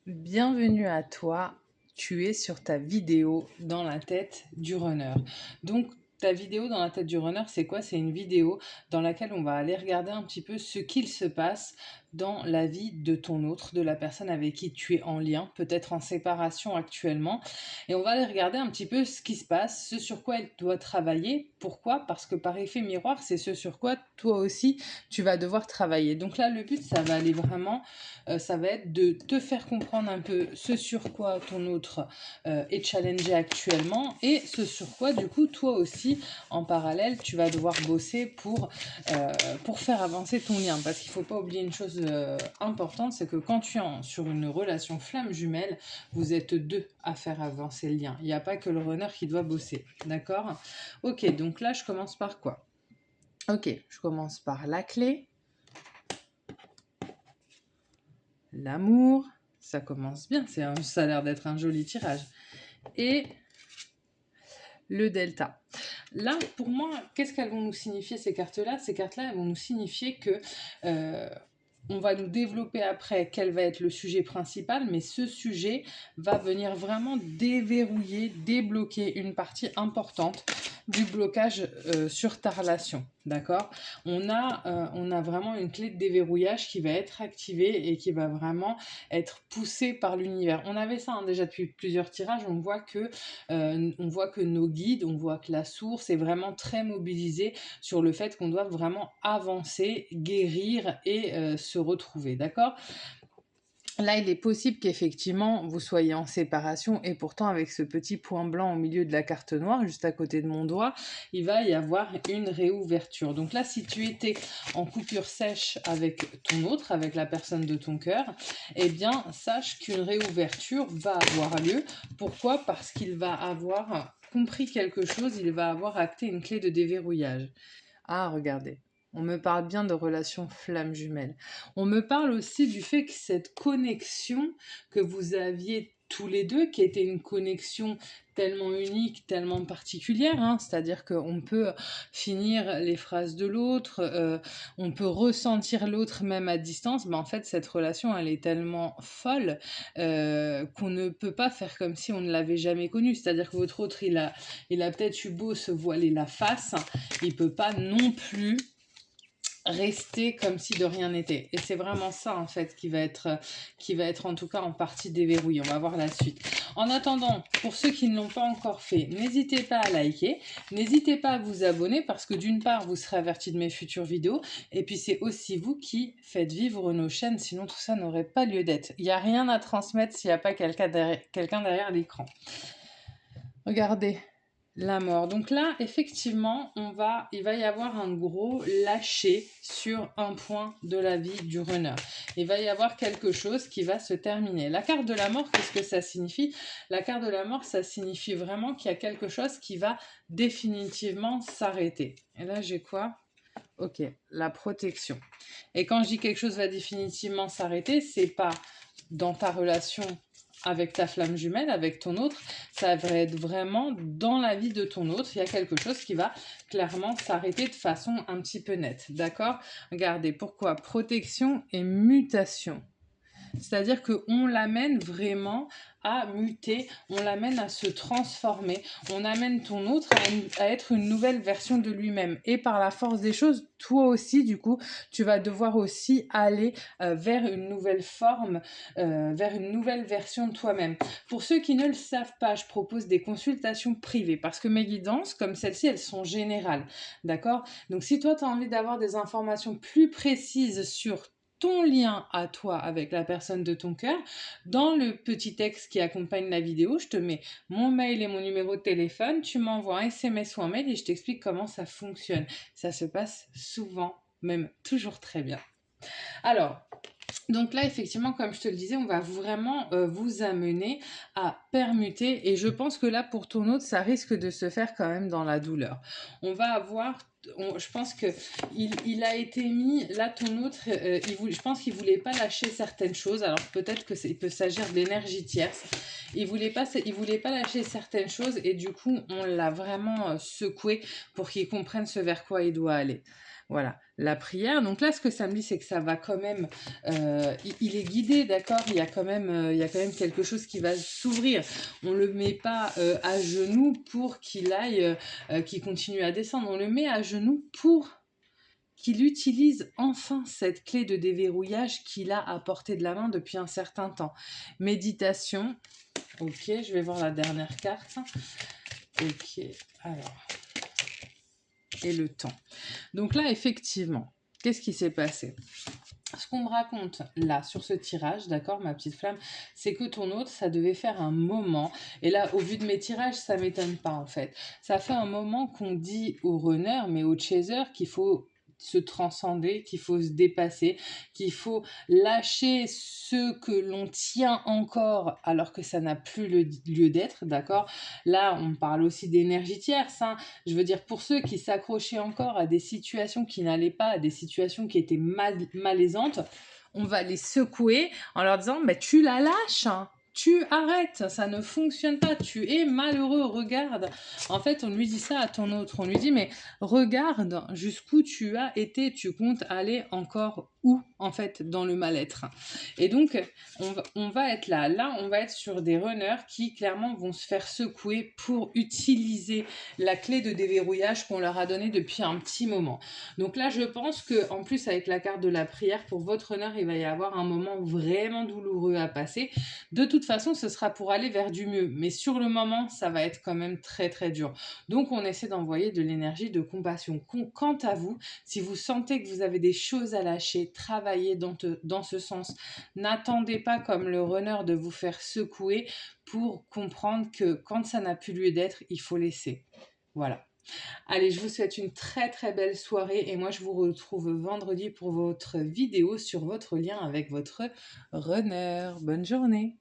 Bienvenue à toi, tu es sur ta vidéo dans la tête du runner. Donc ta vidéo dans la tête du runner, c'est quoi? C'est une vidéo dans laquelle on va aller regarder un petit peu ce qu'il se passe dans la vie de ton autre, de la personne avec qui tu es en lien, peut-être en séparation actuellement. Et on va aller regarder un petit peu ce qui se passe, ce sur quoi elle doit travailler. Pourquoi? Parce que par effet miroir, c'est ce sur quoi toi aussi tu vas devoir travailler. Donc là, le but, ça va aller vraiment ça va être de te faire comprendre un peu ce sur quoi ton autre est challengé actuellement et ce sur quoi du coup toi aussi en parallèle tu vas devoir bosser pour faire avancer ton lien, parce qu'il ne faut pas oublier une chose importante, c'est que quand tu es sur une relation flamme jumelle, vous êtes deux à faire avancer le lien, il n'y a pas que le runner qui doit bosser, d'accord? Ok, donc là je commence par quoi? Ok, je commence par la clé, l'amour, ça commence bien, ça a l'air d'être un joli tirage. Et le delta. Là, pour moi, qu'est-ce qu'elles vont nous signifier ces cartes-là? Ces cartes-là, elles vont nous signifier que on va nous développer après quel va être le sujet principal, mais ce sujet va venir vraiment déverrouiller, débloquer une partie importante du blocage sur ta relation, d'accord? On a vraiment une clé de déverrouillage qui va être activée et qui va vraiment être poussée par l'univers. On avait ça déjà depuis plusieurs tirages, on voit que nos guides, on voit que la source est vraiment très mobilisée sur le fait qu'on doit vraiment avancer, guérir et se retrouver, d'accord? Là, il est possible qu'effectivement, vous soyez en séparation et pourtant avec ce petit point blanc au milieu de la carte noire, juste à côté de mon doigt, il va y avoir une réouverture. Donc là, si tu étais en coupure sèche avec ton autre, avec la personne de ton cœur, eh bien, sache qu'une réouverture va avoir lieu. Pourquoi? Parce qu'il va avoir compris quelque chose, il va avoir acté une clé de déverrouillage. Ah, regardez. On me parle bien de relations flammes jumelles. On me parle aussi du fait que cette connexion que vous aviez tous les deux, qui était une connexion tellement unique, tellement particulière, hein, c'est-à-dire qu'on peut finir les phrases de l'autre, on peut ressentir l'autre même à distance, mais en fait cette relation elle est tellement folle qu'on ne peut pas faire comme si on ne l'avait jamais connue, c'est-à-dire que votre autre il a peut-être eu beau se voiler la face, il peut pas non plus rester comme si de rien n'était. Et c'est vraiment ça en fait qui va être en tout cas en partie déverrouillé. On va voir la suite. En attendant, pour ceux qui ne l'ont pas encore fait, n'hésitez pas à liker, n'hésitez pas à vous abonner parce que d'une part vous serez averti de mes futures vidéos et puis c'est aussi vous qui faites vivre nos chaînes, sinon tout ça n'aurait pas lieu d'être. Il n'y a rien à transmettre s'il n'y a pas quelqu'un derrière l'écran. Regardez, la mort. Donc là, effectivement, il va y avoir un gros lâcher sur un point de la vie du runner. Il va y avoir quelque chose qui va se terminer. La carte de la mort, qu'est-ce que ça signifie? La carte de la mort, ça signifie vraiment qu'il y a quelque chose qui va définitivement s'arrêter. Et là, j'ai quoi? Ok, la protection. Et quand je dis quelque chose va définitivement s'arrêter, c'est pas dans ta relation avec ta flamme jumelle, avec ton autre, ça va être vraiment dans la vie de ton autre. Il y a quelque chose qui va clairement s'arrêter de façon un petit peu nette. D'accord? Regardez, pourquoi? Protection et mutation. C'est-à-dire qu'on l'amène vraiment à muter, on l'amène à se transformer, on amène ton autre à être une nouvelle version de lui-même. Et par la force des choses, toi aussi, du coup, tu vas devoir aussi aller vers une nouvelle forme, vers une nouvelle version de toi-même. Pour ceux qui ne le savent pas, je propose des consultations privées parce que mes guidances, comme celles-ci, elles sont générales. D'accord? Donc si toi, tu as envie d'avoir des informations plus précises sur ton lien à toi avec la personne de ton cœur, dans le petit texte qui accompagne la vidéo, je te mets mon mail et mon numéro de téléphone, tu m'envoies un SMS ou un mail et je t'explique comment ça fonctionne. Ça se passe souvent, même toujours très bien. Alors, donc là, effectivement, comme je te le disais, on va vraiment vous amener à permuter. Et je pense que là, pour ton autre, ça risque de se faire quand même dans la douleur. On va avoir... je pense que il a été mis... Là, ton autre, je pense qu'il ne voulait pas lâcher certaines choses. Alors peut-être qu'il peut s'agir de l'énergie tierce. Il voulait pas lâcher certaines choses. Et du coup, on l'a vraiment secoué pour qu'il comprenne ce vers quoi il doit aller. Voilà, la prière. Donc là, ce que ça me dit, c'est que ça va quand même... il est guidé, d'accord. Il y a quand même quelque chose qui va s'ouvrir. On ne le met pas à genoux pour qu'il aille, qu'il continue à descendre. On le met à genoux pour qu'il utilise enfin cette clé de déverrouillage qu'il a à portée de la main depuis un certain temps. Méditation. Ok, je vais voir la dernière carte. Ok, alors... Et le temps. Donc là, effectivement, qu'est-ce qui s'est passé? Ce qu'on me raconte là sur ce tirage, d'accord, ma petite flamme, c'est que ton autre, ça devait faire un moment, et là, au vu de mes tirages, ça m'étonne pas en fait. Ça fait un moment qu'on dit aux runners, mais aux chasers, qu'il faut se transcender, qu'il faut se dépasser, qu'il faut lâcher ce que l'on tient encore alors que ça n'a plus le lieu d'être, d'accord. Là, on parle aussi d'énergie tierce, hein. Je veux dire, pour ceux qui s'accrochaient encore à des situations qui n'allaient pas, à des situations qui étaient malaisantes, on va les secouer en leur disant mais tu la lâches, hein. Tu arrêtes, ça ne fonctionne pas, tu es malheureux, regarde. En fait, on lui dit ça à ton autre, on lui dit mais regarde jusqu'où tu as été, tu comptes aller encore où en fait dans le mal-être. Et donc, on va être là. Là, on va être sur des runners qui clairement vont se faire secouer pour utiliser la clé de déverrouillage qu'on leur a donnée depuis un petit moment. Donc là, je pense que en plus avec la carte de la prière, pour votre runner, il va y avoir un moment vraiment douloureux à passer. De toute façon, ce sera pour aller vers du mieux. Mais sur le moment, ça va être quand même très très dur. Donc, on essaie d'envoyer de l'énergie de compassion. Quant à vous, si vous sentez que vous avez des choses à lâcher, travaillez dans ce sens. N'attendez pas comme le runner de vous faire secouer pour comprendre que quand ça n'a plus lieu d'être, il faut laisser. Voilà. Allez, je vous souhaite une très très belle soirée et moi je vous retrouve vendredi pour votre vidéo sur votre lien avec votre runner. Bonne journée!